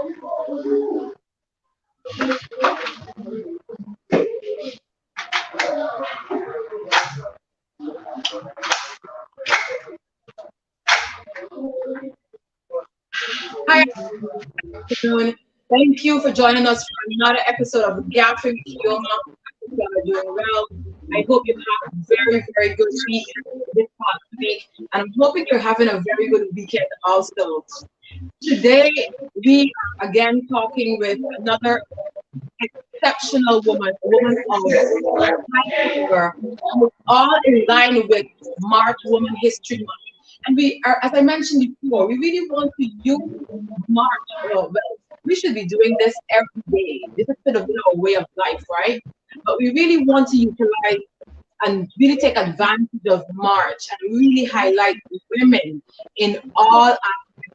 Hi, afternoon. Thank you for joining us for another episode of Guyaffin Keoma. I hope you are doing well. I hope you have a very, very good week this past week, and I'm hoping you're having a very good weekend also. Today, we are again talking with another exceptional woman, a woman of high caliber, who is all in line with March Woman History Month. And we are, as I mentioned before, we really want to use March. Well, we should be doing this every day. This is sort of a way of life, right? But we really want to utilize and really take advantage of March and really highlight women in all aspects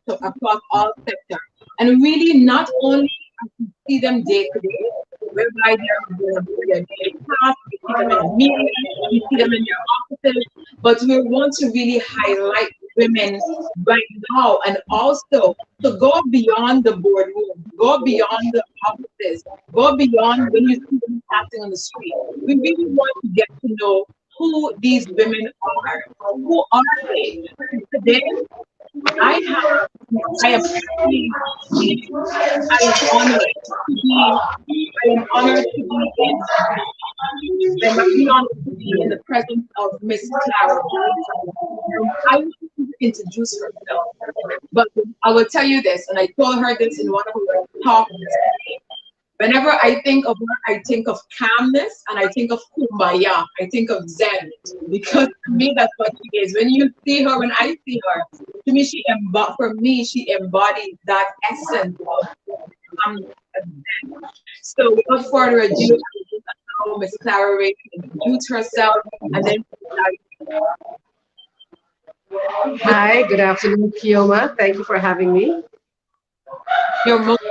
across all sectors. And really not only as we see them day to day, whereby they're doing their daily tasks, we see them in the media, we see them in their offices, but we want to really highlight women right now and also to go beyond the boardroom, go beyond the offices, go beyond when you see them passing on the street. We really want to get to know who these women are. Who are they? Today, I have, I am actually, I am honored to be, I am honored to be in, I'm actually honored to be in the presence of Miss Clara Reyes. I want to introduce herself, but I will tell you this, and I told her this in one of our talks. Whenever I think of her, I think of calmness and I think of kumbaya. I think of Zen because to me that's what she is. When you see her, when I see her, to me for me she embodies that essence of calmness and Zen. So without further ado, I will just allow Miss Clara Reyes to introduce herself and then Hi, good afternoon, Keoma. Thank you for having me. your most.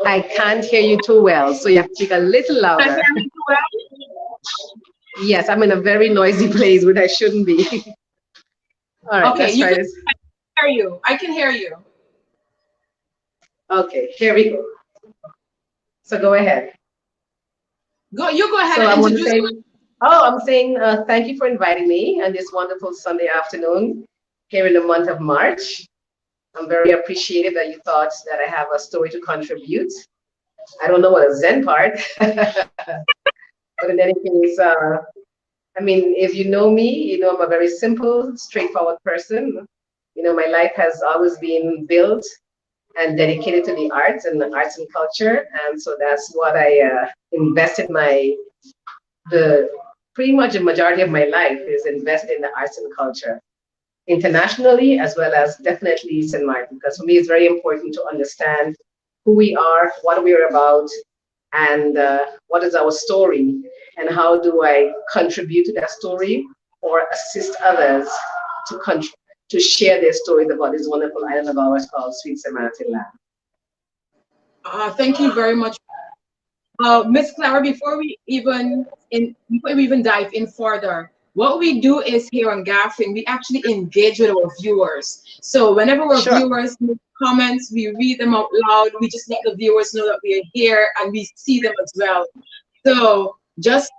I can't hear you too well, so you have to speak a little Can you louder. hear me well? Yes, I'm in a very noisy place, but I shouldn't be. All right, Okay, let's you try can this. hear you. I can hear you. Okay, here we go. So go ahead. You go ahead So and I want to introduce say, yourself. I'm saying thank you for inviting me on this wonderful Sunday afternoon here in the month of March. I'm very appreciative that you thought that I have a story to contribute. I don't know what a Zen part, but in any case, I mean, if you know me, you know I'm a very simple, straightforward person. You know, my life has always been built and dedicated to the arts and culture, and so that's what I invested the pretty much the majority of my life is invested in the arts and culture internationally as well as definitely St. Martin, because for me it's very important to understand who we are, what we're about, and what is our story, and how do I contribute to that story or assist others to to share their stories about this wonderful island of ours called Sweet St. Martin Land. Thank you very much, Miss Clara. Before we even dive in further, what we do is here on Gaffing, we actually engage with our viewers. So whenever our Sure. viewers make comments, we read them out loud. We just let the viewers know that we are here and we see them as well. So just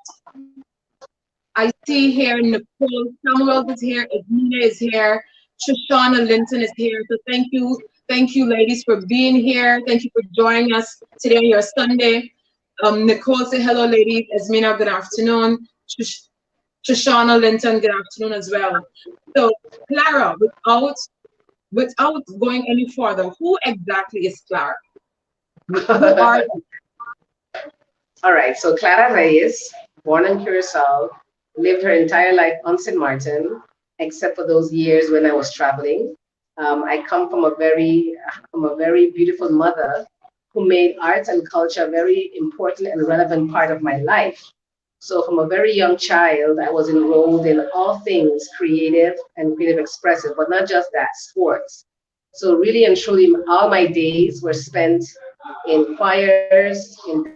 I see here Nicole Samuels is here, Edmina is here, Shoshana Linton is here. So thank you, ladies, for being here. Thank you for joining us today on your Sunday. Nicole say hello, ladies. Esmina, good afternoon. Shoshana Linton, good afternoon as well. So, Clara, without going any further, who exactly is Clara? Who are you? All right, so Clara Reyes, born in Curacao, lived her entire life on St. Martin, except for those years when I was traveling. I come from a very beautiful mother who made arts and culture a very important and relevant part of my life. So from a very young child, I was enrolled in all things creative and creative expressive, but not just that, sports. So really and truly, all my days were spent in choirs, in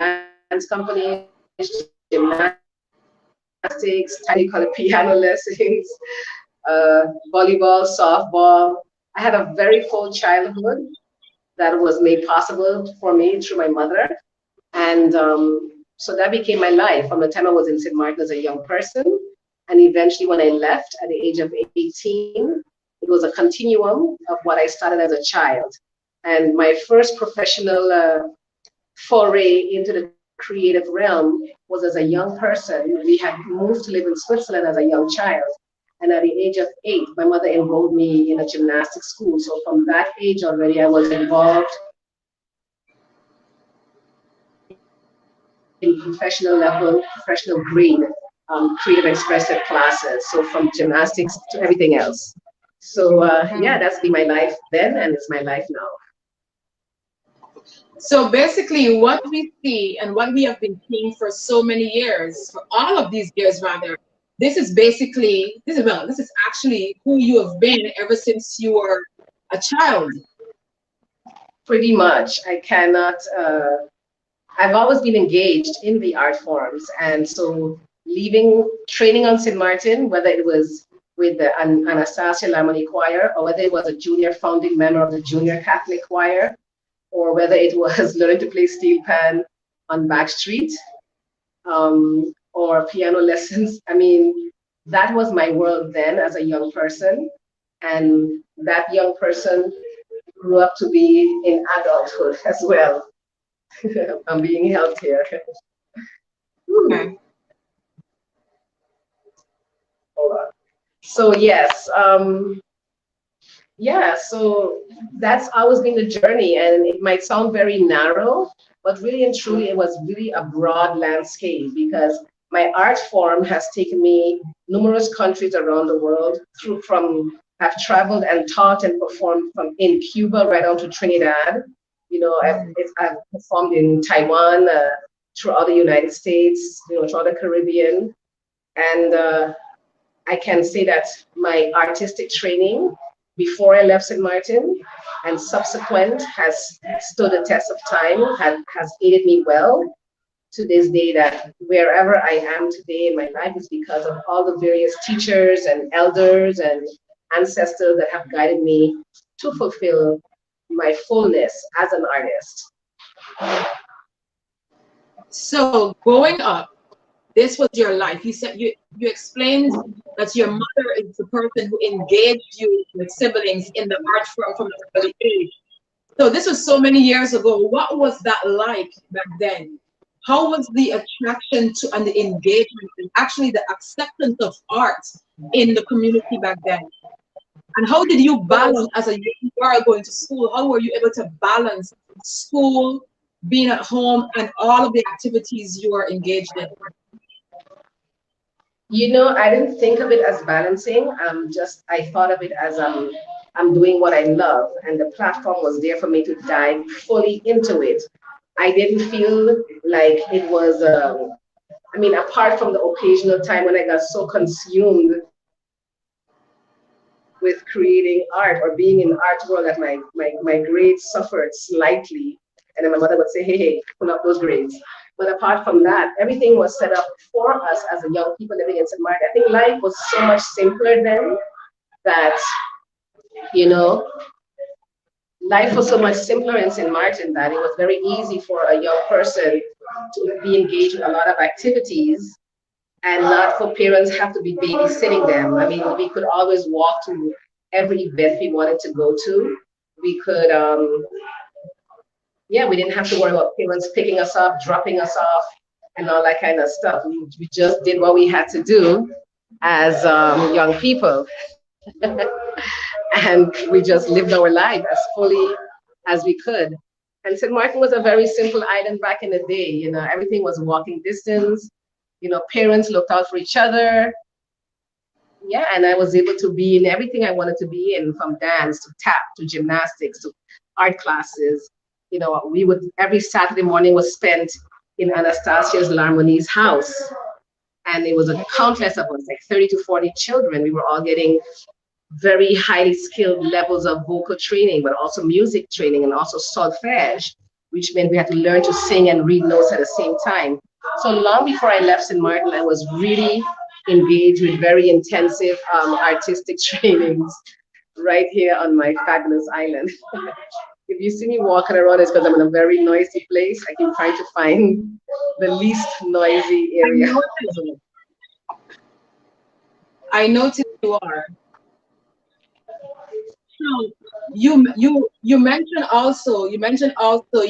dance companies, gymnastics, gymnastics, tiny color piano lessons, volleyball, softball. I had a very full childhood that was made possible for me through my mother. And so that became my life from the time I was in St. Maarten as a young person. And eventually when I left at the age of 18, it was a continuum of what I started as a child. And my first professional foray into the creative realm was as a young person. We had moved to live in Switzerland as a young child. And at the age of 8, my mother enrolled me in a gymnastics school. So from that age already, I was involved in professional level, professional grade, creative expressive classes. So from gymnastics to everything else. So yeah, that's been my life then, and it's my life now. So basically, what we see and what we have been seeing for so many years, for all of these years rather, this is actually who you have been ever since you were a child. Pretty much. I cannot, I've always been engaged in the art forms. And so leaving training on St. Maarten, whether it was with the Anastasia Harmony Choir, or whether it was a junior founding member of the Junior Catholic Choir, or whether it was learning to play steel pan on Back Street, or piano lessons. I mean, that was my world then as a young person. And that young person grew up to be in adulthood as well. I'm being helped here. Okay. Hold on. So yes, yeah, so that's always been the journey, and it might sound very narrow, but really and truly it was really a broad landscape, because my art form has taken me numerous countries around the world. I've traveled and taught and performed from in Cuba right on to Trinidad. You know, I've performed in Taiwan, throughout the United States, you know, throughout the Caribbean, and I can say that my artistic training before I left St. Maarten and subsequent has stood the test of time, has aided me well to this day, that wherever I am today in my life is because of all the various teachers and elders and ancestors that have guided me to fulfill my fullness as an artist. So growing up, this was your life. You said you explained that your mother is the person who engaged you with siblings in the art form from an early age. So this was so many years ago. What was that like back then? How was the attraction to and the engagement and actually the acceptance of art in the community back then? And how did you balance as a young girl going to school? How were you able to balance school, being at home, and all of the activities you are engaged in? You know, I didn't think of it as balancing. I thought of it as I'm doing what I love, and the platform was there for me to dive fully into it. I didn't feel like it was, I mean, apart from the occasional time when I got so consumed with creating art or being in the art world that my grades suffered slightly. And then my mother would say, hey, pull up those grades. But apart from that, everything was set up for us as a young people living in St. Maarten. I think life was so much simpler then that, you know, life was so much simpler in St. Maarten that it was very easy for a young person to be engaged in a lot of activities and not for parents have to be babysitting them. I mean, we could always walk to every event we wanted to go to. We could, yeah, we didn't have to worry about parents picking us up, dropping us off, and all that kind of stuff. We just did what we had to do as young people. And we just lived our life as fully as we could. And St. Maarten was a very simple island back in the day. You know, everything was walking distance. You know, parents looked out for each other. Yeah, and I was able to be in everything I wanted to be in, from dance to tap to gymnastics to art classes. You know, we would, every Saturday morning was spent in Anastasia's Larmoni's house. And it was a countless of us, like 30 to 40 children. We were all getting very highly skilled levels of vocal training, but also music training and also solfège, which meant we had to learn to sing and read notes at the same time. So long before I left St. Maarten, I was really engage with very intensive artistic trainings right here on my fabulous island. If you see me walking around, it's because I'm in a very noisy place. I keep trying to find the least noisy I area. noticed. I noticed you are. So you mentioned also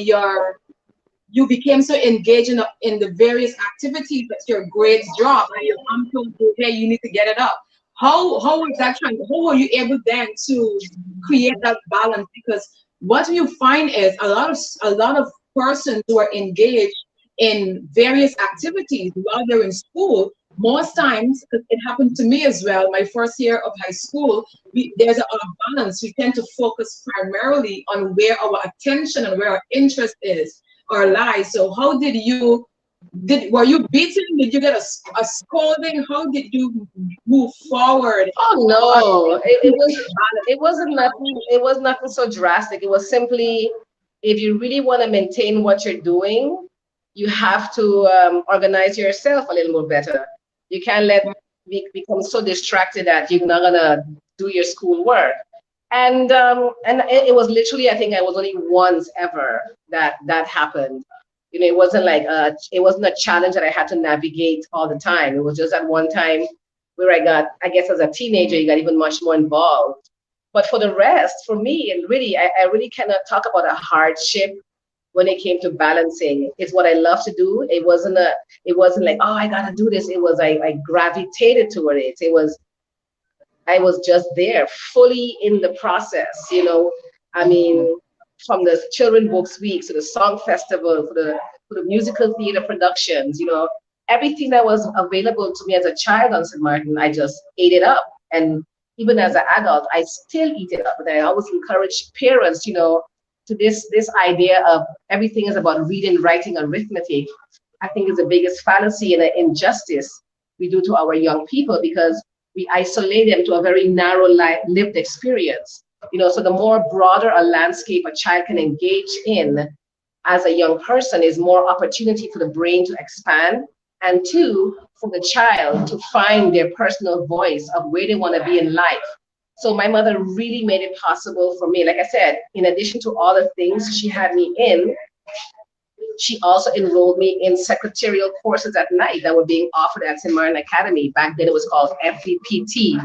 you became so engaged in the various activities that your grades dropped and your mom told you, hey, you need to get it up. How was that trying? How were you able then to create that balance? Because what you find is a lot of persons who are engaged in various activities while they're in school. Most times, 'cause it happened to me as well. My first year of high school, there's a balance. We tend to focus primarily on where our attention and where our interest is or lies. So how did you were you beaten? Did you get a scolding? How did you move forward? Oh Uh, no, it was nothing so drastic. It was simply, if you really want to maintain what you're doing, you have to organize yourself a little more better. You can't become so distracted that you're not gonna do your school work. And it was literally, I think I was only once ever that happened. You know, it wasn't a challenge that I had to navigate all the time. It was just at one time where I guess as a teenager, you got even much more involved. But for the rest, for me, and really, I really cannot talk about a hardship when it came to balancing. It's what I love to do. It wasn't like, oh, I gotta do this. It was, I gravitated toward it. I was just there, fully in the process, you know. I mean, from the children books week to the song festival, for the musical theater productions, you know, everything that was available to me as a child on St. Maarten, I just ate it up. And even as an adult, I still eat it up. But I always encourage parents, you know, to this idea of everything is about reading, writing, arithmetic. I think is the biggest fallacy and an injustice we do to our young people, because we isolate them to a very narrow lived experience. You know, so the more broader a landscape a child can engage in as a young person is more opportunity for the brain to expand, and two, for the child to find their personal voice of where they want to be in life. So my mother really made it possible for me. Like I said, in addition to all the things she had me in, she also enrolled me in secretarial courses at night that were being offered at St. Martin Academy. Back then it was called FDPT.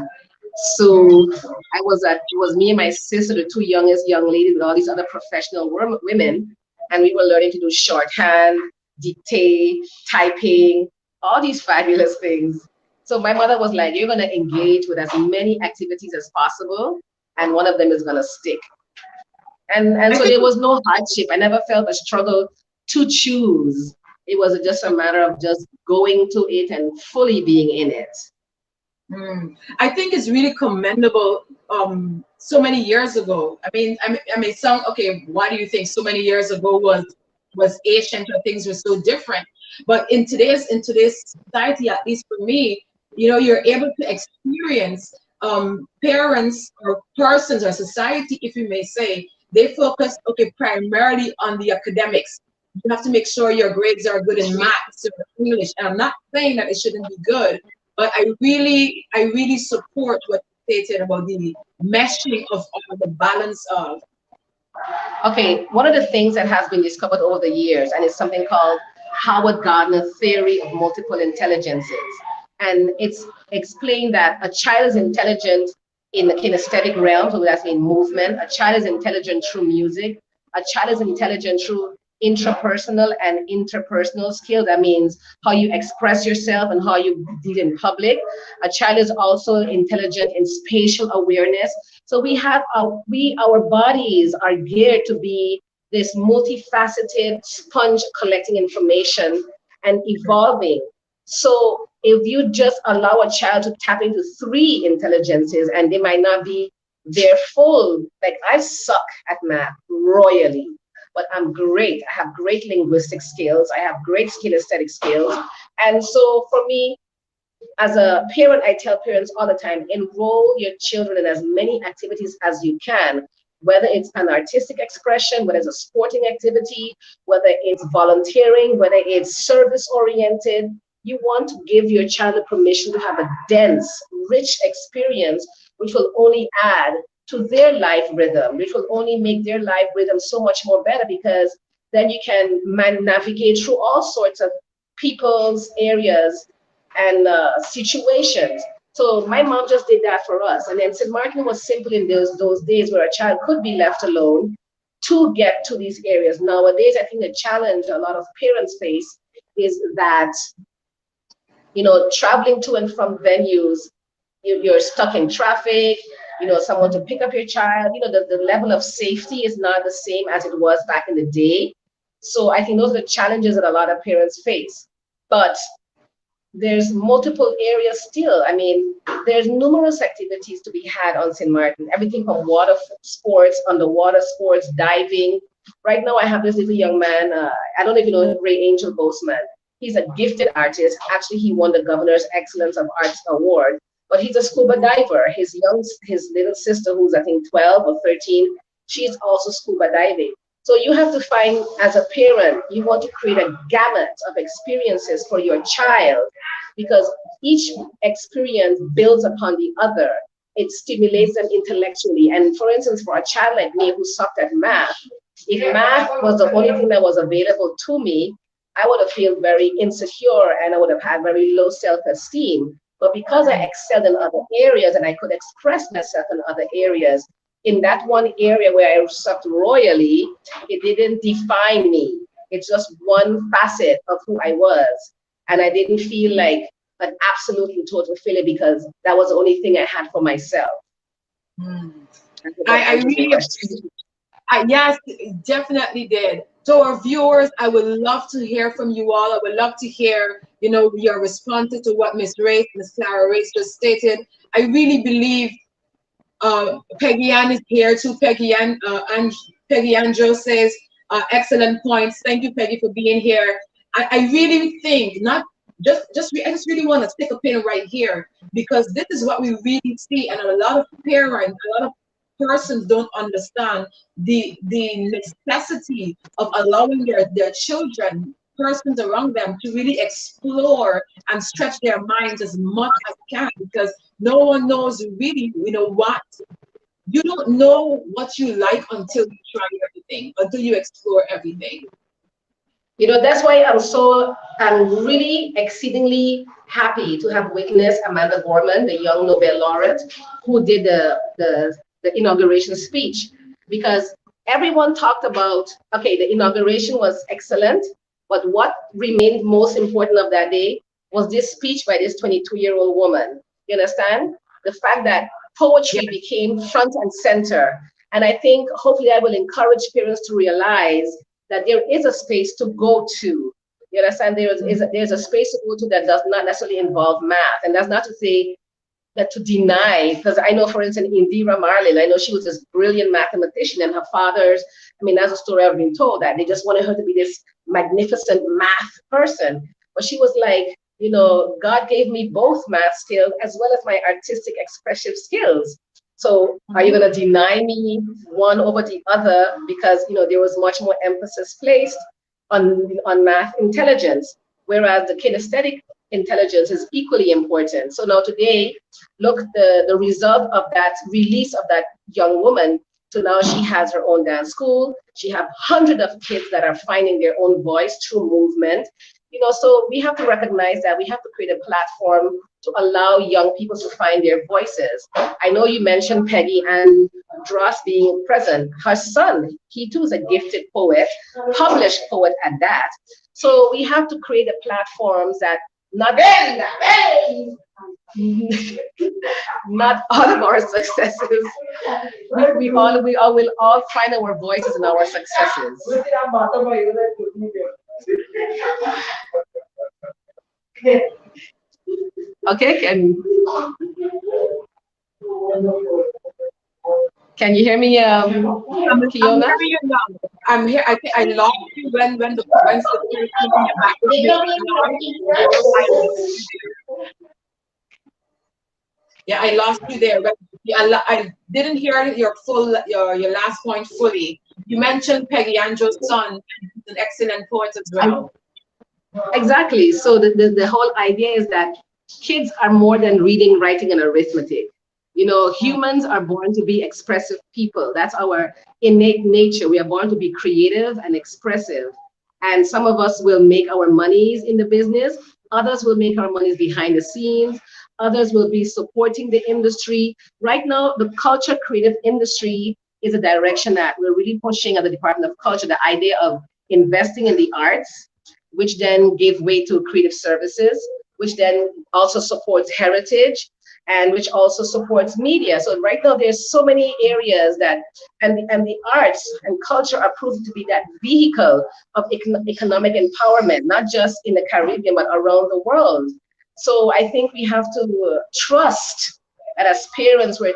So it was me and my sister, the two youngest young ladies with all these other professional women. And we were learning to do shorthand, dictate, typing, all these fabulous things. So my mother was like, you're going to engage with as many activities as possible, and one of them is going to stick. And I so think there was no hardship. I never felt a struggle to choose. It was just a matter of just going to it and fully being in it. I think it's really commendable. So many years ago. I mean, some okay. Why do you think so many years ago was ancient or things were so different? But in today's society, at least for me, you're able to experience parents or persons or society, if you may say, they focus primarily on the academics. You have to make sure your grades are good in maths or English. And I'm not saying that it shouldn't be good, but I really support what you stated about the meshing of all the balance of. Okay, one of the things that has been discovered over the years, and it's something called Howard Gardner theory of multiple intelligences. And it's explained that a child is intelligent in the kinesthetic realm, so that's in movement. A child is intelligent through music. A child is intelligent through intrapersonal and interpersonal skill. That means how you express yourself and how you deal in public. A child is also intelligent in spatial awareness. So our bodies are geared to be this multifaceted sponge collecting information and evolving. So if you just allow a child to tap into three intelligences and they might not be their full, like I suck at math royally, but I'm great. I have great linguistic skills. I have great kinesthetic skills. And so for me, as a parent, I tell parents all the time, enroll your children in as many activities as you can, whether it's an artistic expression, whether it's a sporting activity, whether it's volunteering, whether it's service oriented. you want to give your child the permission to have a dense, rich experience, which will only add to their life rhythm, which will only make their life rhythm so much more better, because then you can navigate through all sorts of people's areas and situations. So my mom just did that for us. And then St. Maarten was simple in those days where a child could be left alone to get to these areas. Nowadays, I think the challenge a lot of parents face is that, you know, traveling to and from venues, you're stuck in traffic, you know, someone to pick up your child, you know, the level of safety is not the same as it was back in the day. So I think those are the challenges that a lot of parents face. But there's multiple areas still. I mean, there's numerous activities to be had on St. Maarten, everything from water sports, underwater sports, diving. Right now, I have this little young man, I don't know if you know Ray Angel Boseman. He's a gifted artist. Actually, he won the Governor's Excellence of Arts Award, but he's a scuba diver. His little sister, who's I think 12 or 13, she's also scuba diving. So you have to find, as a parent, you want to create a gamut of experiences for your child, because each experience builds upon the other. It stimulates them intellectually. And for instance, for a child like me who sucked at math, if math was the only thing that was available to me, I would have felt very insecure and I would have had very low self-esteem. But because I excelled in other areas and I could express myself in other areas, in that one area where I sucked royally, it didn't define me. It's just one facet of who I was. And I didn't feel like an absolutely total failure because that was the only thing I had for myself. I really yes, it definitely did. To our viewers, I would love to hear from you all. I would love to hear, you know, your responses to what Miss Clara Reyes just stated. I really believe Peggy Ann is here too. Peggy Andrew says, excellent points. Thank you, Peggy, for being here. I really think I just really want to stick a pin right here, because this is what we really see, and a lot of parents, a lot of persons don't understand the necessity of allowing their children, persons around them, to really explore and stretch their minds as much as can, because no one knows really, you know, what you don't know what you like until you try everything, until you explore everything. You know, that's why I'm really exceedingly happy to have witnessed Amanda Gorman, the young Nobel laureate, who did the inauguration speech, because everyone talked about, okay, the inauguration was excellent, but what remained most important of that day was this speech by this 22-year-old woman. You understand? The fact that poetry became front and center. And I think hopefully that will encourage parents to realize that there is a space to go to. You understand? There's a space to go to that does not necessarily involve math. And that's not to say that to deny, because I know, for instance, Indira Marlin, I know she was this brilliant mathematician, and her father's, I mean, that's a story I've been told, that they just wanted her to be this magnificent math person. But she was like, you know, God gave me both math skills as well as my artistic expressive skills. So are you going to deny me one over the other because, you know, there was much more emphasis placed on math intelligence, whereas the kinesthetic intelligence is equally important. So now today, look, the result of that release of that young woman, so now she has her own dance school. She have hundreds of kids that are finding their own voice through movement. You know, so we have to recognize that we have to create a platform to allow young people to find their voices. I know you mentioned Peggy and Dross being present. Her son, he too is a gifted poet, published poet at that. So we have to create a platforms that not all of our successes, we will all find our voices in our successes. Okay, can you hear me, Keoma? I'm here. I lost you when the yeah, I lost you there. I didn't hear your last point fully. You mentioned Peggy Andrew's son, an excellent poet as well. Exactly. So the whole idea is that kids are more than reading, writing, and arithmetic. You know, humans are born to be expressive people. That's our innate nature. We are born to be creative and expressive. And some of us will make our monies in the business, others will make our monies behind the scenes, others will be supporting the industry. Right now, the culture creative industry is a direction that we're really pushing at the Department of Culture, the idea of investing in the arts, which then gave way to creative services, which then also supports heritage, and which also supports media. So right now there's so many areas that, and the arts and culture are proved to be that vehicle of economic empowerment, not just in the Caribbean, but around the world. So I think we have to trust that as parents, we're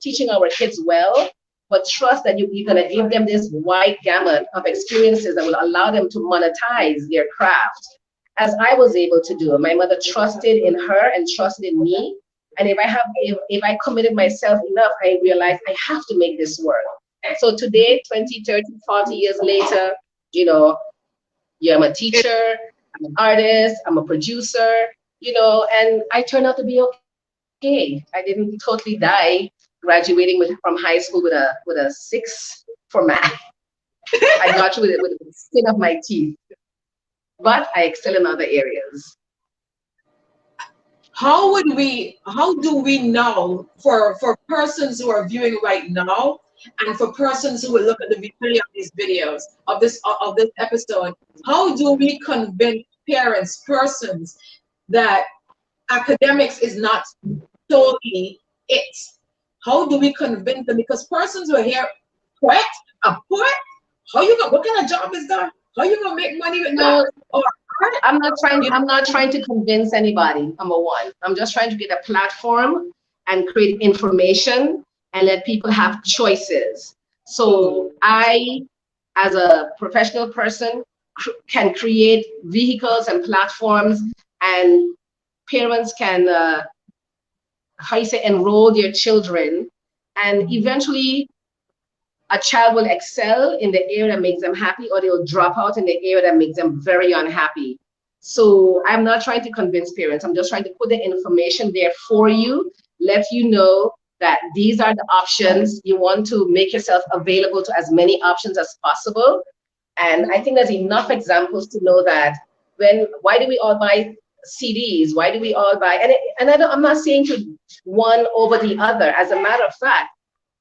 teaching our kids well, but trust that you're going to give them this wide gamut of experiences that will allow them to monetize their craft, as I was able to do. My mother trusted in her and trusted in me. And if I committed myself enough, I realized I have to make this work. So today, 20, 30, 40 years later, you know, yeah, I'm a teacher, I'm an artist, I'm a producer, you know, and I turned out to be okay. I didn't totally die graduating from high school with a 6 for math. I got through with the skin of my teeth, but I excel in other areas. How do we know, for persons who are viewing right now, and for persons who will look at the replay of these videos of this episode, how do we convince parents, persons, that academics is not solely it? How do we convince them? Because persons who are here, poet, a poet, how you gonna, what kind of job is that? How you gonna make money with that? No, Or I'm not trying to convince anybody, number one. I'm just trying to get a platform and create information and let people have choices. So I, as a professional person, can create vehicles and platforms, and parents can, how you say, enroll their children, and eventually a child will excel in the area that makes them happy, or they'll drop out in the area that makes them very unhappy. So I'm not trying to convince parents. I'm just trying to put the information there for you, let you know that these are the options. You want to make yourself available to as many options as possible. And I think there's enough examples to know that why do we all buy CDs? Why do we all buy, I'm not saying to one over the other. As a matter of fact,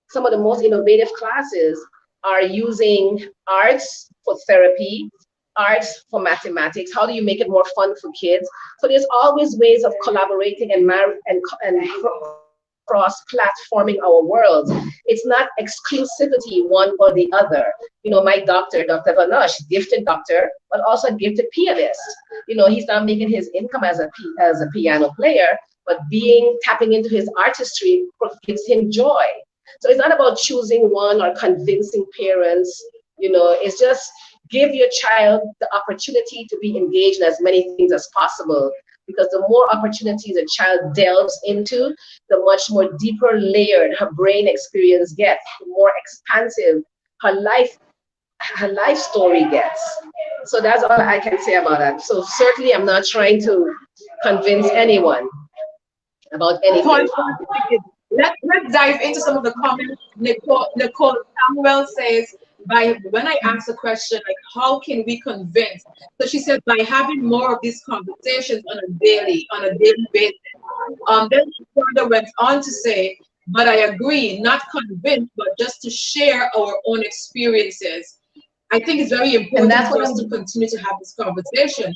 some of the most innovative classes are using arts for therapy, arts for mathematics. How do you make it more fun for kids? So there's always ways of collaborating and cross-platforming our worlds. It's not exclusivity one or the other. You know, my doctor, Dr. Vanosh, gifted doctor, but also a gifted pianist. You know, he's not making his income as a piano player, but tapping into his artistry gives him joy. So it's not about choosing one or convincing parents. You know, it's just give your child the opportunity to be engaged in as many things as possible. Because the more opportunities a child delves into, the much more deeper layered her brain experience gets, the more expansive her life story gets. So that's all I can say about that. So certainly I'm not trying to convince anyone about anything. Let's dive into some of the comments. Nicole Samuel says, when I asked the question, like, how can we convince? So she said, by having more of these conversations on a daily basis. Then she further went on to say, but I agree, not convinced, but just to share our own experiences. I think it's very important for us to continue to have this conversation.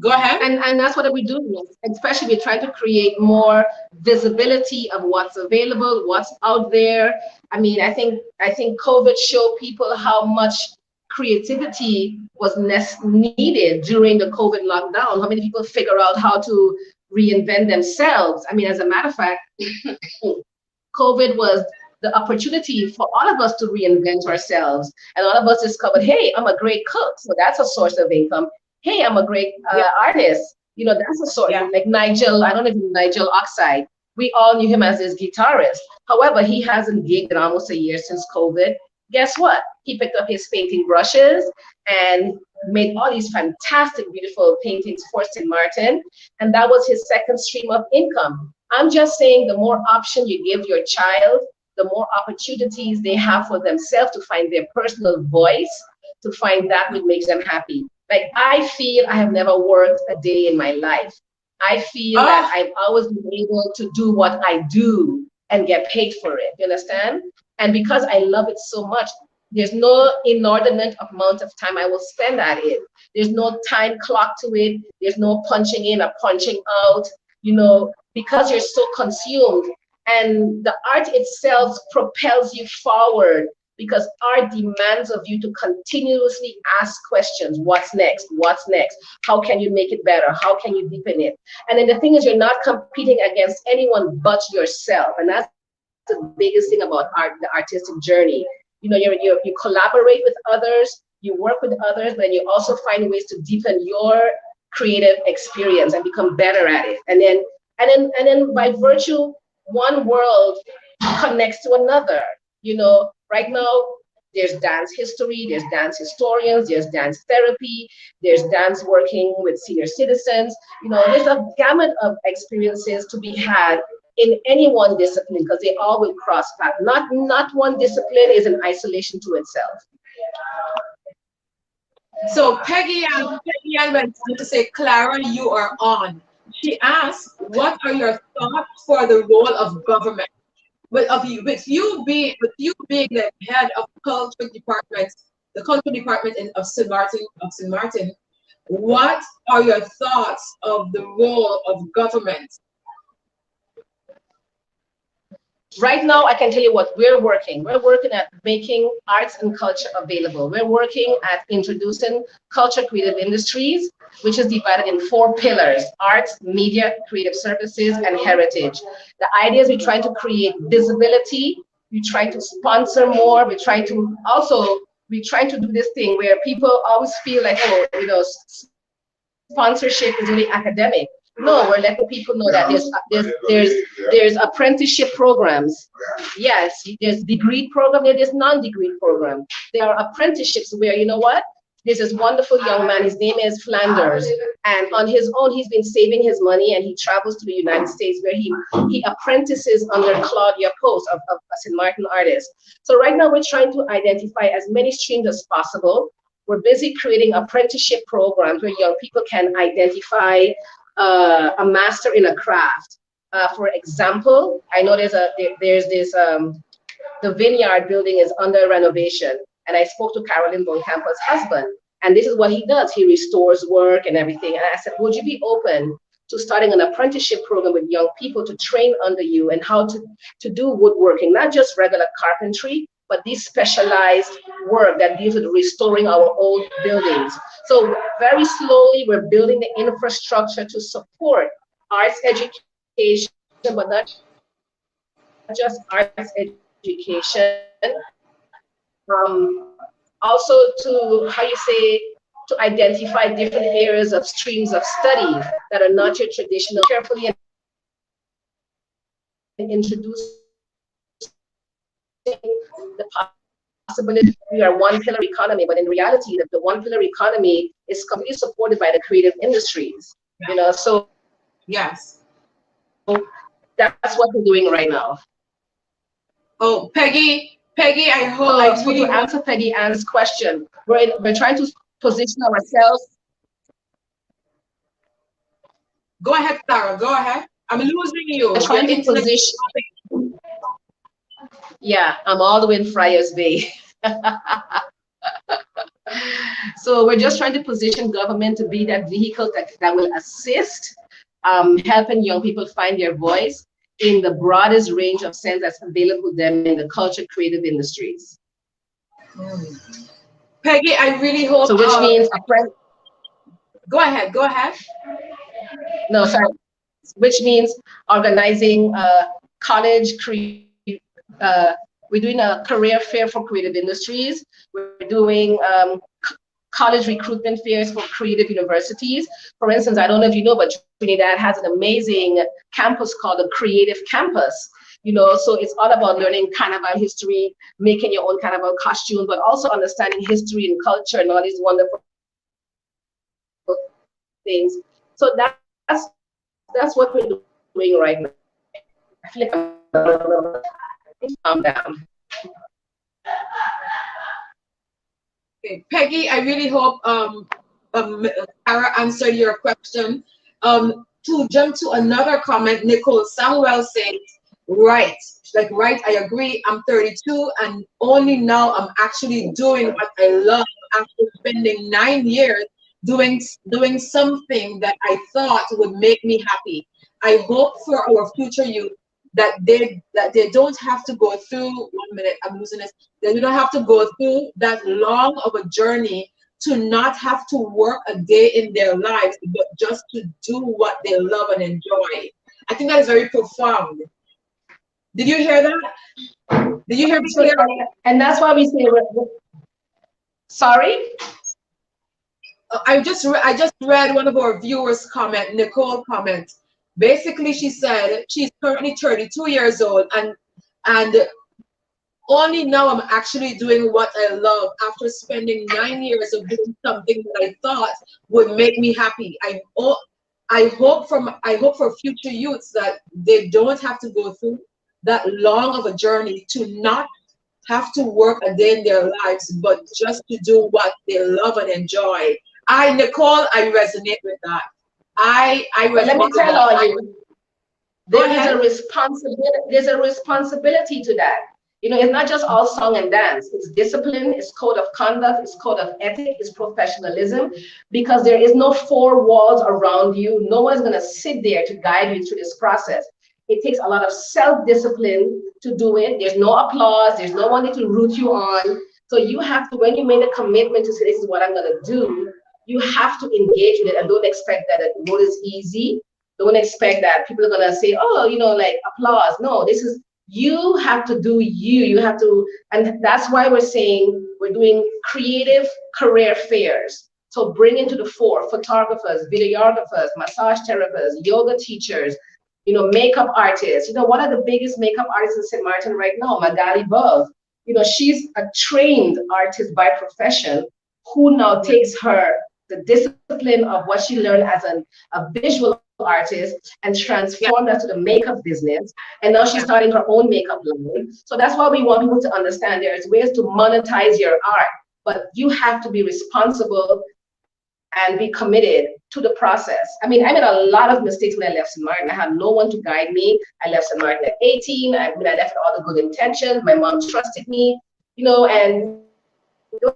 Go ahead. And that's what we're doing, especially we're trying to create more visibility of what's available, what's out there. I mean, I think COVID showed people how much creativity was needed during the COVID lockdown. How many people figure out how to reinvent themselves? I mean, as a matter of fact, COVID was the opportunity for all of us to reinvent ourselves. And all of us discovered, hey, I'm a great cook, so that's a source of income. Hey, I'm a great artist. You know, that's a sort of like Nigel. I don't know if you know Nigel Oxide. We all knew him as his guitarist. However, he hasn't gigged in almost a year since COVID. guess what? He picked up his painting brushes and made all these fantastic, beautiful paintings for St. Maarten. And that was his second stream of income. I'm just saying the more option you give your child, the more opportunities they have for themselves to find their personal voice, to find that which makes them happy. Like, I feel I have never worked a day in my life. I feel that I've always been able to do what I do and get paid for it. You understand? And because I love it so much, there's no inordinate amount of time I will spend at it. There's no time clock to it. There's no punching in or punching out, you know, because you're so consumed. And the art itself propels you forward because art demands of you to continuously ask questions. What's next? What's next? How can you make it better? How can you deepen it? And then the thing is, you're not competing against anyone but yourself. And that's the biggest thing about art, the artistic journey. You know, you collaborate with others, you work with others, but you also find ways to deepen your creative experience and become better at it. And then by virtue, one world connects to another. You know, right now there's dance history, there's dance historians, there's dance therapy, there's dance working with senior citizens. You know, there's a gamut of experiences to be had in any one discipline because they all will cross paths. Not one discipline is in isolation to itself. So Peggy Ann went on to say, Clara, you are on. She asked, what are your thoughts for the role of government? With you being the head of culture department, the culture department of St. Maarten, what are your thoughts of the role of government? Right now, I can tell you what we're working. We're working at making arts and culture available. We're working at introducing culture creative industries, which is divided in 4 pillars: arts, media, creative services, and heritage. The idea is we're trying to create visibility. We're trying to sponsor more. We're trying to do this thing where people always feel like, oh, you know, sponsorship is really academic. No, we're letting people know that there's apprenticeship programs. Yes, there's degree program, there's non-degree program. There are apprenticeships where, you know what? There's this wonderful young man, his name is Flanders, and on his own, he's been saving his money and he travels to the United States where he apprentices under Claudia Post of St. Maarten artist. So right now we're trying to identify as many streams as possible. We're busy creating apprenticeship programs where young people can identify a master in a craft. For example, I know there's this, the Vineyard building is under renovation. And I spoke to Carolyn Boncampa's husband. And this is what he does. He restores work and everything. And I said, would you be open to starting an apprenticeship program with young people to train under you and how to do woodworking, not just regular carpentry, but this specialized work that deals with restoring our old buildings. So very slowly, we're building the infrastructure to support arts education, but not just arts education. Also to, to identify different areas of streams of study that are not your traditional, carefully and introduce the possibility we are one pillar economy, but in reality, the one pillar economy is completely supported by the creative industries. You know, so yes, that's what we're doing right now. Oh, Peggy, I hope to answer Peggy Ann's question, we're trying to position ourselves. Go ahead, Clara. Go ahead. I'm losing you. We're trying to position. Yeah, I'm all the way in Friars Bay. So we're just trying to position government to be that vehicle that will assist helping young people find their voice in the broadest range of sense that's available to them in the culture creative industries. Peggy, I really hope. So which means go ahead. No, sorry. Which means organizing college we're doing a career fair for creative industries. We're doing college recruitment fairs for creative universities. For instance, I don't know if you know, but Trinidad has an amazing campus called the Creative Campus. So it's all about learning carnival history, making your own carnival costumes, but also understanding history and culture and all these wonderful things. So that's what we're doing right now. I feel like I'm calm down. Okay, Peggy, I really hope Clara answered your question. To jump to another comment, Nicole Samuel says, right, right, I agree. I'm 32 and only now I'm actually doing what I love after spending 9 years doing something that I thought would make me happy. I hope for our future youth that they don't have to go through 1 minute, I'm losing this. They don't have to go through that long of a journey to not have to work a day in their lives, but just to do what they love and enjoy. I think that is very profound. Did you hear that? Did you hear me clearly? And that's why we say, sorry? I just read one of our viewers' comment, Nicole comment. Basically, she said she's currently 32 years old and only now I'm actually doing what I love after spending 9 years of doing something that I thought would make me happy. I hope for future youths that they don't have to go through that long of a journey to not have to work a day in their lives, but just to do what they love and enjoy. Nicole, I resonate with that. I resonate. Let me tell all you, there's a responsibility to that. It's not just all song and dance. It's discipline, it's code of conduct, it's code of ethic, it's professionalism, because there is no four walls around you. No one's going to sit there to guide you through this process. It takes a lot of self-discipline to do it. There's no applause. There's no one to root you on. So you have to, when you made a commitment to say, this is what I'm going to do, you have to engage with it and don't expect that the road is easy. Don't expect that people are going to say, oh, like applause. No, you have to do you. You have to, and that's why we're saying we're doing creative career fairs. So bring into the fore photographers, videographers, massage therapists, yoga teachers, makeup artists. One of the biggest makeup artists in St. Maarten right now, Magali Bove. She's a trained artist by profession who now takes the discipline of what she learned as a visual artist and transformed that to the makeup business. And now she's starting her own makeup line. So that's why we want people to understand there's ways to monetize your art, but you have to be responsible and be committed to the process. I mean, I made a lot of mistakes when I left St. Maarten. I had no one to guide me. I left St. Maarten at 18. I left with all the good intentions. My mom trusted me, and a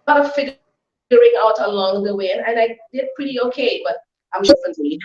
lot of figuring out along the way. And I did pretty okay, but I'm sure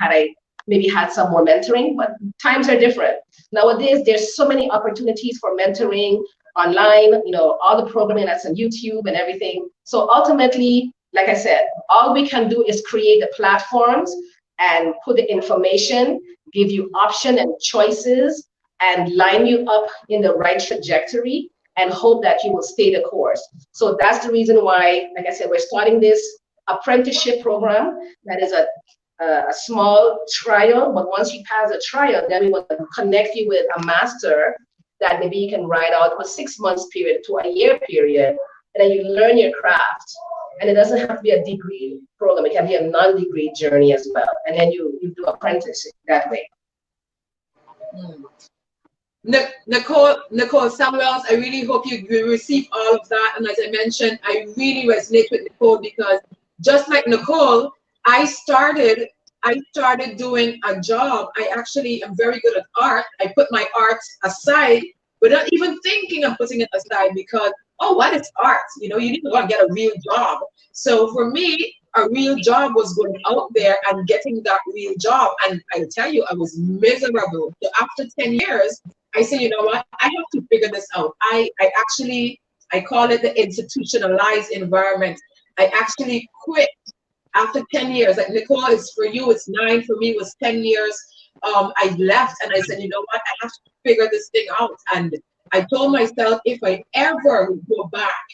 had I maybe had some more mentoring, but times are different. Nowadays, there's so many opportunities for mentoring online, all the programming that's on YouTube and everything. So ultimately, like I said, all we can do is create the platforms and put the information, give you option and choices, and line you up in the right trajectory and hope that you will stay the course. So that's the reason why, like I said, we're starting this apprenticeship program that is a small trial, but once you pass a trial, then we want to connect you with a master that maybe you can ride out a 6 months period to a year period, and then you learn your craft. And it doesn't have to be a degree program. It can be a non-degree journey as well. And then you do apprenticeship that way. Nicole Samuels, I really hope you receive all of that. And as I mentioned, I really resonate with Nicole because just like Nicole, I started doing a job. I actually am very good at art. I put my art aside without even thinking of putting it aside because, oh, what is art? You need to go and get a real job. So for me, a real job was going out there and getting that real job. And I tell you, I was miserable. So after 10 years, I said, you know what? I have to figure this out. I call it the institutionalized environment. I actually quit after 10 years. Like Nicole, it's for you, it's 9. For me, it was 10 years. I left and I said, you know what? I have to figure this thing out. And I told myself, if I ever go back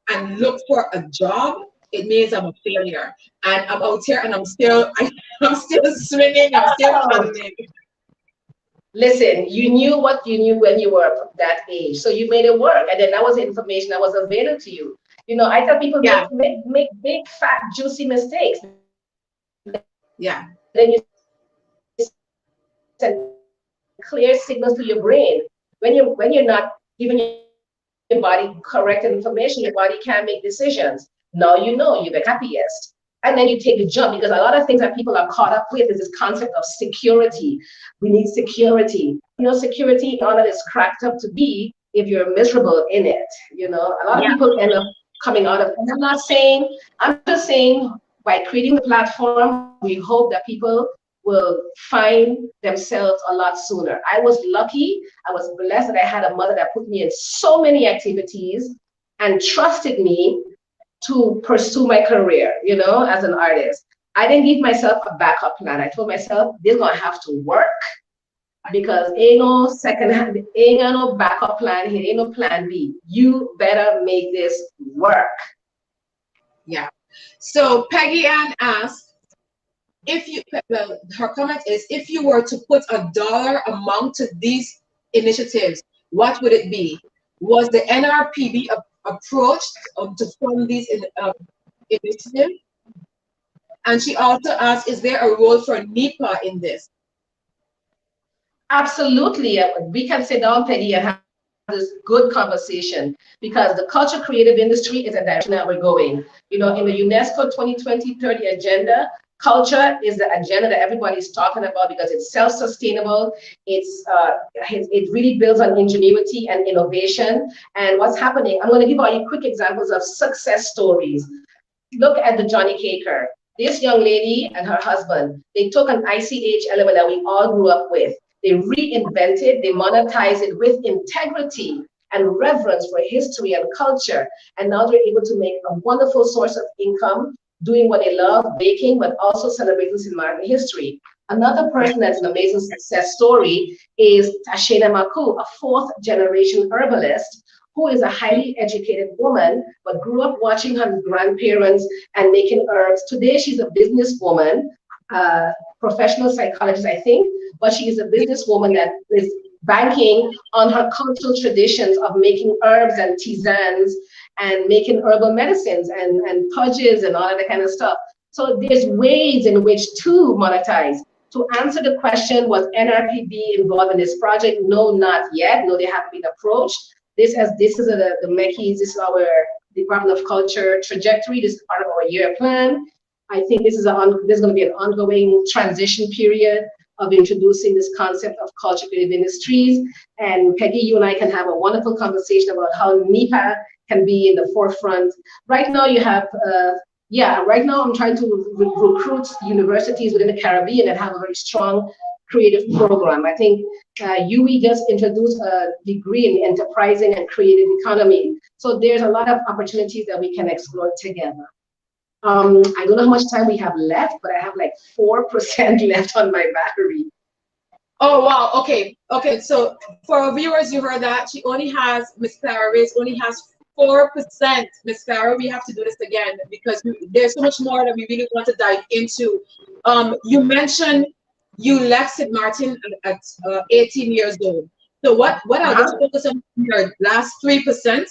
and look for a job, it means I'm a failure. And I'm out here and I'm still swinging, I'm still paddling. Listen, you knew what you knew when you were that age, so you made it work, and then that was the information that was available to you. You know, I tell people Yeah. make big, fat, juicy mistakes. Yeah. Then you send clear signals to your brain. When you're not giving your body correct information, your body can't make decisions. Now you know you're the happiest. And then you take the jump, because a lot of things that people are caught up with is this concept of security. We need security. You know, security all that is cracked up to be if you're miserable in it. You know, a lot of Yeah. people end up coming out of, and I'm just saying by creating the platform, we hope that people will find themselves a lot sooner. I was lucky, I was blessed that I had a mother that put me in so many activities and trusted me to pursue my career, you know, as an artist. I didn't give myself a backup plan. I told myself, this is gonna have to work, because ain't no second hand, ain't got no backup plan here, ain't no plan B. You better make this work. Yeah. So Peggy Ann asked, if you, well, her comment is, if you were to put a dollar amount to these initiatives, what would it be? Was the NRPB approached to fund these initiatives? And she also asked, is there a role for NEPA in this? Absolutely. We can sit down, Peggy, and have this good conversation, because the culture creative industry is a direction that we're going. You know, in the UNESCO 2020-30 agenda, culture is the agenda that everybody's talking about, because it's self-sustainable. It really builds on ingenuity and innovation. And what's happening, I'm going to give you quick examples of success stories. Look at the Johnny Caker. This young lady and her husband, they took an ICH element that we all grew up with. They reinvented, they monetized it with integrity and reverence for history and culture. And now they're able to make a wonderful source of income doing what they love, baking, but also celebrating St. Maarten history. Another person that's an amazing success story is Tashena Makuu, a fourth generation herbalist who is a highly educated woman, but grew up watching her grandparents and making herbs. Today, she's a businesswoman, professional psychologist, I think, but she is a businesswoman that is banking on her cultural traditions of making herbs and tisanes and making herbal medicines and pudges and all of that kind of stuff. So there's ways in which to monetize. To answer the question, was NRPB involved in this project? No, not yet. No, they haven't been approached. This is the MECI's, this is our Department of Culture trajectory. This is part of our year plan. I think this is there's going to be an ongoing transition period of introducing this concept of culture creative industries. And Peggy, you and I can have a wonderful conversation about how NEPA can be in the forefront. Right now you have, right now I'm trying to recruit universities within the Caribbean that have a very strong creative program. I think UE just introduced a degree in enterprising and creative economy. So there's a lot of opportunities that we can explore together. I don't know how much time we have left, but I have like 4% left on my battery. Oh, wow. Okay. Okay. So for our viewers, you heard that she only has, Miss Clara Reyes only has 4%. Miss Clara, we have to do this again because there's so much more that we really want to dive into. You mentioned you left St. Maarten at 18 years old. So what I'll just focus on your last 3%.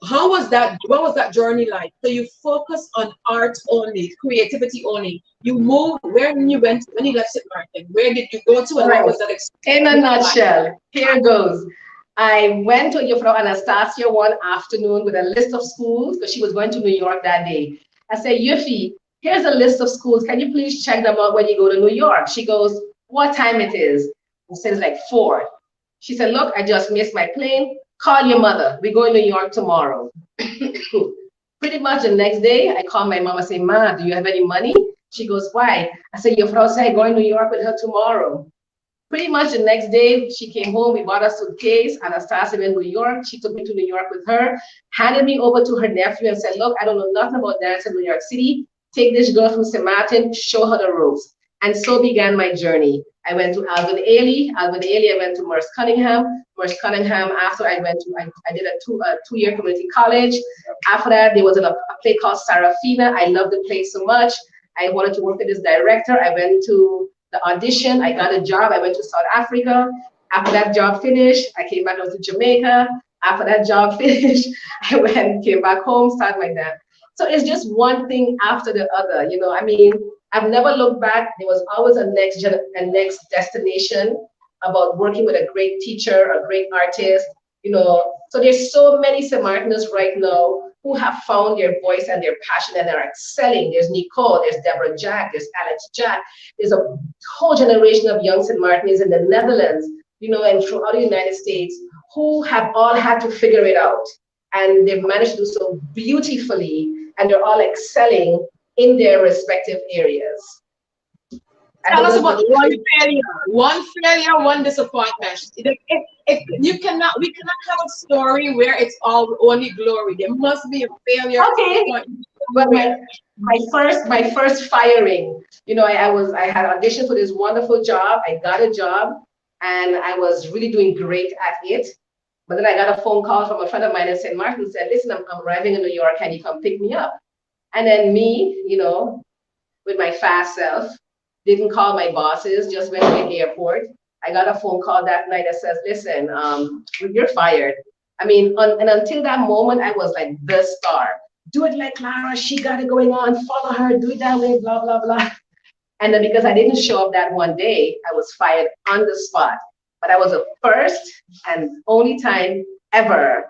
How was that? What was that journey like? So you focus on art only, creativity only. You moved when you left St. Maarten. Where did you go to, and what was that experience? In a nutshell, here goes. I went to your Frau Anastasia one afternoon with a list of schools because she was going to New York that day. I said, Yuffie, here's a list of schools. Can you please check them out when you go to New York? She goes, what time it is? I said, it's like 4. She said, look, I just missed my plane. Call your mother. We're going to New York tomorrow. Pretty much the next day, I called my mom and say, Ma, do you have any money? She goes, why? I said, your Frau said I'm going to New York with her tomorrow. Pretty much the next day, she came home, we bought a suitcase, Anastasia in New York. She took me to New York with her, handed me over to her nephew and said, look, I don't know nothing about dance in New York City. Take this girl from St. Maarten, show her the ropes. And so began my journey. I went to Alvin Ailey. Alvin Ailey, I went to Merce Cunningham. Merce Cunningham, after I did a two-year community college. After that, there was a play called Sarafina. I loved the play so much. I wanted to work with this director. I went to the audition. I got a job. I went to South Africa. After that job finished, I came back to Jamaica. After that job finished, I went, came back home, started like that. So it's just one thing after the other. You know, I mean, I've never looked back. There was always a next destination about working with a great teacher, a great artist. You know, so there's so many St. Martiners right now who have found their voice and their passion and are excelling. There's Nicole, there's Deborah Jack, there's Alex Jack. There's a whole generation of young St. Martiners in the Netherlands, you know, and throughout the United States who have all had to figure it out. And they've managed to do so beautifully, and they're all excelling in their respective areas. Tell us about one failure, one disappointment. We cannot have a story where it's all only glory. There must be a failure. Okay. But my first firing, you know, I had auditioned for this wonderful job. I got a job and I was really doing great at it. But then I got a phone call from a friend of mine in St. Martin, said, listen, I'm arriving in New York, can you come pick me up? And then me, you know, with my fast self, didn't call my bosses, just went to the airport. I got a phone call that night that says, listen, you're fired. I mean, and until that moment, I was like the star. Do it like Clara, she got it going on, follow her, do it that way, blah, blah, blah. And then because I didn't show up that one day, I was fired on the spot. But I was the first and only time ever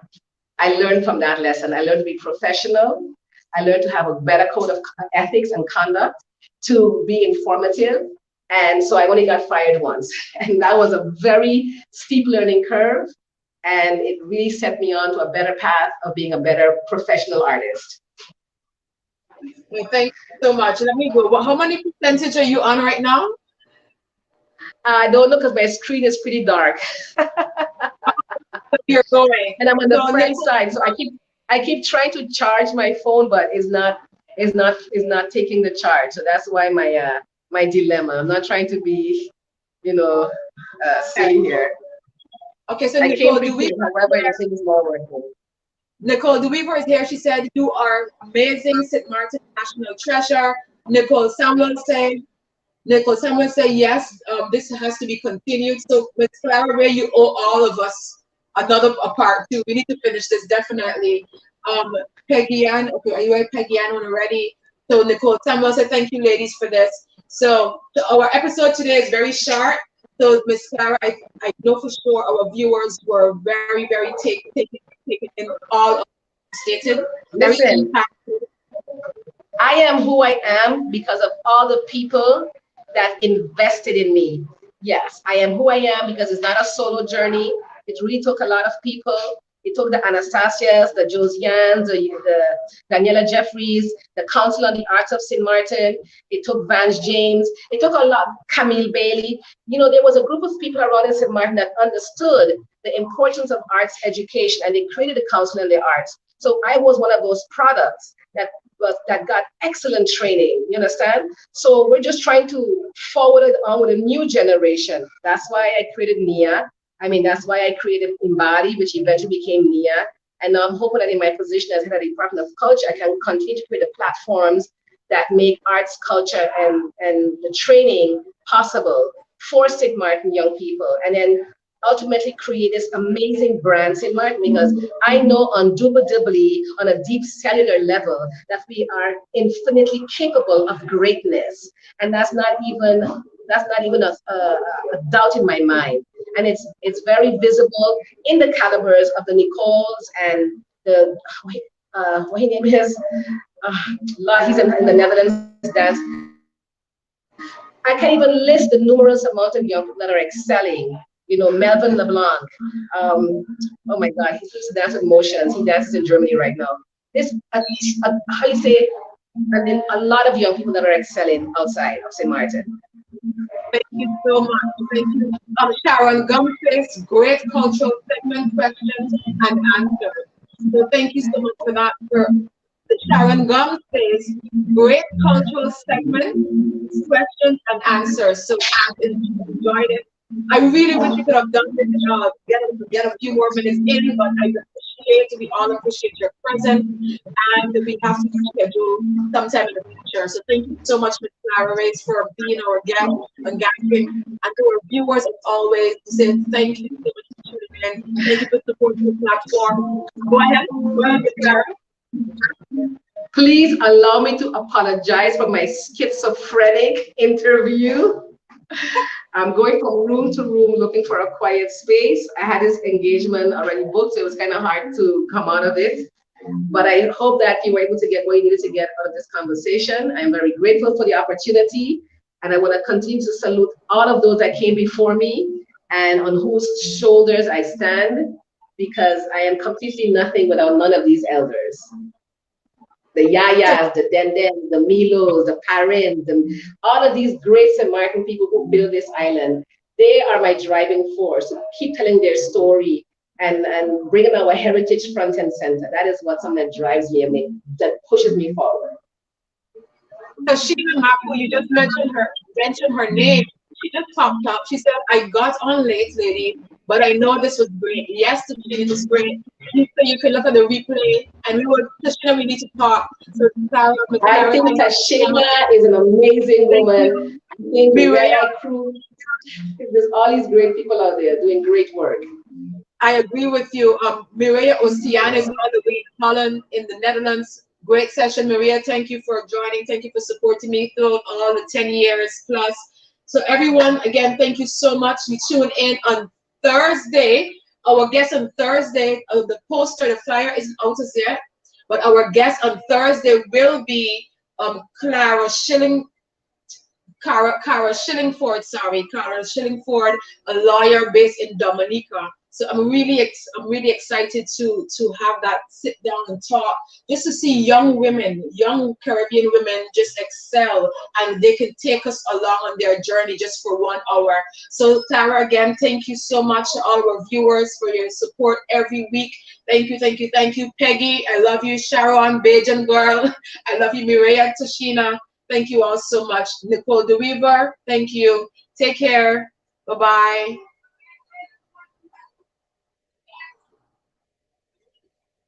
I learned from that lesson. I learned to be professional. I learned to have a better code of ethics and conduct, to be informative. And so I only got fired once. And that was a very steep learning curve. And it really set me on to a better path of being a better professional artist. Well, thank you so much. Let me go. Well, how many percentage are you on right now? I don't know because my screen is pretty dark. You're going. And I'm on the front side. So I keep trying to charge my phone, but it's not taking the charge. So that's why my dilemma. I'm not trying to be, you know, silly here. Okay, so Nicole, Nicole DeWeaver is here. She said, you are amazing, St. Martin national treasure. Nicole Samuel said, yes, this has to be continued. So with Clara Reyes, you owe all of us another part two. We need to finish this definitely. Peggy Ann, okay, are you ready, Peggy Ann, when you're ready? So Nicole Samuel said, thank you ladies for this. So our episode today is very short. So Miss Clara, I know for sure our viewers were very, very taken in all of stated. Listen, I am who I am because of all the people that invested in me. Yes, I am who I am because it's not a solo journey. It really took a lot of people. It took the Anastasias, the Josians, the Daniela Jeffries, the Council on the Arts of St. Martin. It took Vance James. It took a lot, Camille Bailey. You know, there was a group of people around in St. Martin that understood the importance of arts education, and they created the Council on the Arts. So I was one of those products that got excellent training, you understand? So we're just trying to forward it on with a new generation. That's why I created NIA. I mean, that's why I created Embody, which eventually became NIA. And now I'm hoping that in my position as head of the Department of Culture, I can continue to create the platforms that make arts, culture, and the training possible for St. Martin young people. And then ultimately create this amazing brand, St. Martin, because I know indubitably on a deep cellular level that we are infinitely capable of greatness. And that's not even a doubt in my mind. And it's very visible in the calibers of the Nicoles and the what his name is, he's in the Netherlands dance. I can't even list the numerous amount of young people that are excelling. You know, Melvin LeBlanc. Oh my God, he used to dance with motions. He dances in Germany right now. This, how you say, I mean, a lot of young people that are excelling outside of St. Martin. Thank you so much. Thank you. Sharon Gumface, great cultural segment, questions and answers. So thank you so much for that. For the Sharon Gumface, great cultural segment, questions and answers. So I enjoyed it. I really wish you could have done this, get a few more minutes in, but I We all appreciate your presence, and we have to schedule sometime in the future. So thank you so much, Ms. Clara Reyes, for being our guest on Gathering, and to our viewers, as always, to say thank you so much for tuning in. Thank you for supporting the platform. Go ahead, Ms. Clara. Please allow me to apologize for my schizophrenic interview. I'm going from room to room looking for a quiet space. I had this engagement already booked, so it was kind of hard to come out of it. But I hope that you were able to get what you needed to get out of this conversation. I'm very grateful for the opportunity, and I want to continue to salute all of those that came before me and on whose shoulders I stand, because I am completely nothing without none of these elders. The Yayas, the Denden, the Milos, the Parents, and all of these great St. Maarten people who built this island, they are my driving force. Keep telling their story and bringing our heritage front and center. That is what something that drives me and that pushes me forward. Tashena Makuu, you just mentioned her name. She just popped up. She said, I got on late, lady, but I know this was great. Yes, it was great. You can look at the replay, and we need to talk. So I think Tashena is an amazing woman. I think the Red crew, there's all these great people out there doing great work. I agree with you. Mireya Oceana is all the way in Holland, in the Netherlands. Great session, Mireya. Thank you for joining. Thank you for supporting me throughout all the 10 years plus. So everyone, again, thank you so much. We tune in on Thursday. Our guest on Thursday, the poster, the flyer isn't out as yet, but our guest on Thursday will be Clara Shillingford, a lawyer based in Dominica. So I'm really excited to have that sit down and talk, just to see young women, young Caribbean women just excel, and they can take us along on their journey just for 1 hour. So Clara, again, thank you so much to all our viewers for your support every week. Thank you, thank you, thank you. Peggy, I love you. Sharon, Bajan girl, I love you. Mireya, Tashena, thank you all so much. Nicole DeWeaver, thank you. Take care. Bye-bye.